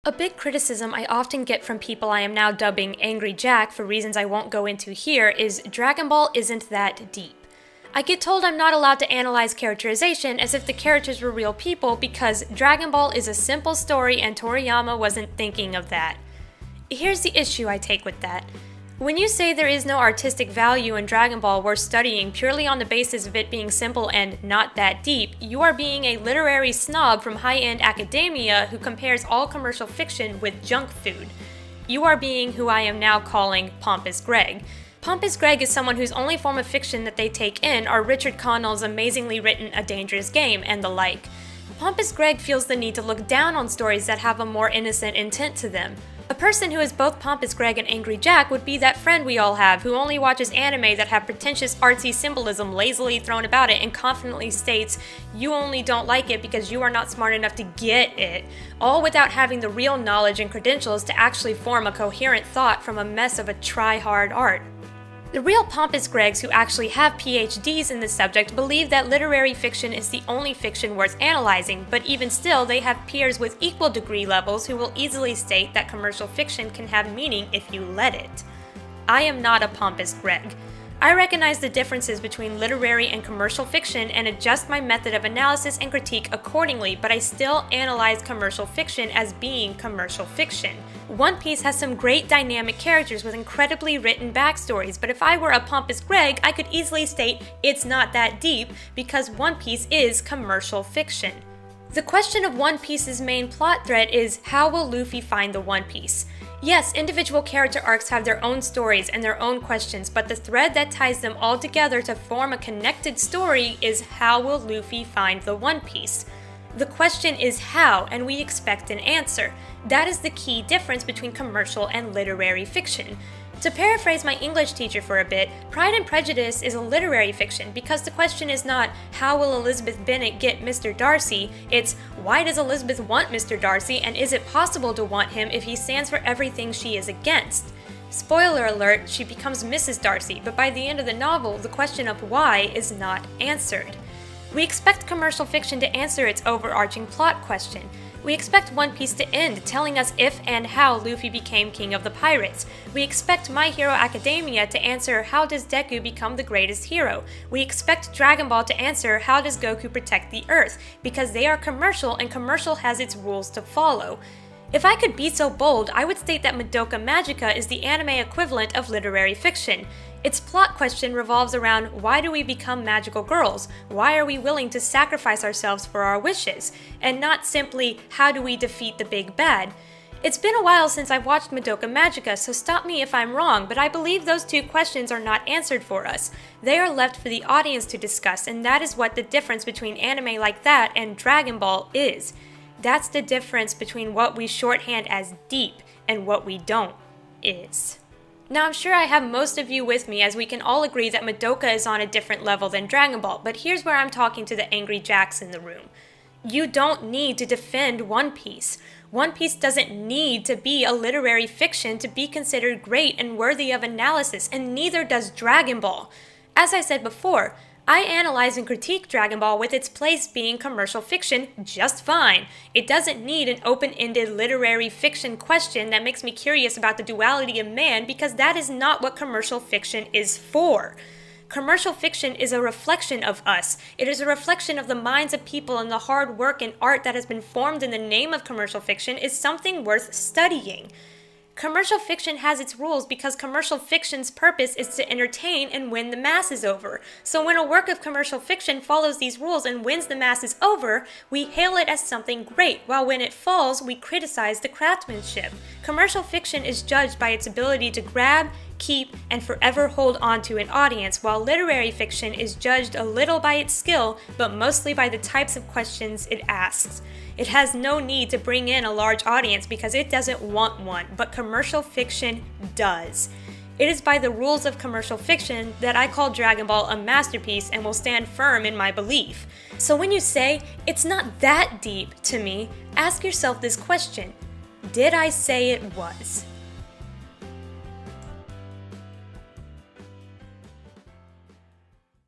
A big criticism I often get from people I am now dubbing Angry Jack for reasons I won't go into here is Dragon Ball isn't that deep. I get told I'm not allowed to analyze characterization as if the characters were real people because Dragon Ball is a simple story and Toriyama wasn't thinking of that. Here's the issue I take with that. When you say there is no artistic value in Dragon Ball worth studying purely on the basis of it being simple and not that deep, you are being a literary snob from high-end academia who compares all commercial fiction with junk food. You are being who I am now calling Pompous Greg. Pompous Greg is someone whose only form of fiction that they take in are Richard Connell's amazingly written A Dangerous Game and the like. Pompous Greg feels the need to look down on stories that have a more innocent intent to them. A person who is both Pompous Greg and Angry Jack would be that friend we all have who only watches anime that have pretentious artsy symbolism lazily thrown about it and confidently states you only don't like it because you are not smart enough to get it, all without having the real knowledge and credentials to actually form a coherent thought from a mess of a try-hard art. The real Pompous Gregs who actually have PhDs in this subject believe that literary fiction is the only fiction worth analyzing, but even still they have peers with equal degree levels who will easily state that commercial fiction can have meaning if you let it. I am not a Pompous Greg. I recognize the differences between literary and commercial fiction and adjust my method of analysis and critique accordingly, but I still analyze commercial fiction as being commercial fiction. One Piece has some great dynamic characters with incredibly written backstories, but if I were a Pompous Greg, I could easily state it's not that deep because One Piece is commercial fiction. The question of One Piece's main plot thread is how will Luffy find the One Piece? Yes, individual character arcs have their own stories and their own questions, but the thread that ties them all together to form a connected story is how will Luffy find the One Piece? The question is how, and we expect an answer. That is the key difference between commercial and literary fiction. To paraphrase my English teacher for a bit, Pride and Prejudice is a literary fiction because the question is not, how will Elizabeth Bennet get Mr. Darcy? It's, why does Elizabeth want Mr. Darcy, and is it possible to want him if he stands for everything she is against? Spoiler alert, she becomes Mrs. Darcy, but by the end of the novel, the question of why is not answered. We expect commercial fiction to answer its overarching plot question. We expect One Piece to end telling us if and how Luffy became king of the pirates. We expect My Hero Academia to answer how does Deku become the greatest hero. We expect Dragon Ball to answer how does Goku protect the Earth, because they are commercial and commercial has its rules to follow. If I could be so bold, I would state that Madoka Magica is the anime equivalent of literary fiction. Its plot question revolves around why do we become magical girls? Why are we willing to sacrifice ourselves for our wishes? And not simply how do we defeat the big bad? It's been a while since I've watched Madoka Magica, so stop me if I'm wrong, but I believe those two questions are not answered for us. They are left for the audience to discuss, and that is what the difference between anime like that and Dragon Ball is. That's the difference between what we shorthand as deep and what we don't is. Now I'm sure I have most of you with me as we can all agree that Madoka is on a different level than Dragon Ball, but here's where I'm talking to the Angry Jacks in the room. You don't need to defend One Piece. One Piece doesn't need to be a literary fiction to be considered great and worthy of analysis, and neither does Dragon Ball. As I said before, I analyze and critique Dragon Ball with its place being commercial fiction just fine. It doesn't need an open-ended literary fiction question that makes me curious about the duality of man because that is not what commercial fiction is for. Commercial fiction is a reflection of us. It is a reflection of the minds of people, and the hard work and art that has been formed in the name of commercial fiction is something worth studying. Commercial fiction has its rules because commercial fiction's purpose is to entertain and win the masses over. So when a work of commercial fiction follows these rules and wins the masses over, we hail it as something great, while when it falls, we criticize the craftsmanship. Commercial fiction is judged by its ability to grab, keep, and forever hold on to an audience, while literary fiction is judged a little by its skill, but mostly by the types of questions it asks. It has no need to bring in a large audience because it doesn't want one, but commercial fiction does. It is by the rules of commercial fiction that I call Dragon Ball a masterpiece and will stand firm in my belief. So when you say, it's not that deep to me, ask yourself this question: did I say it was?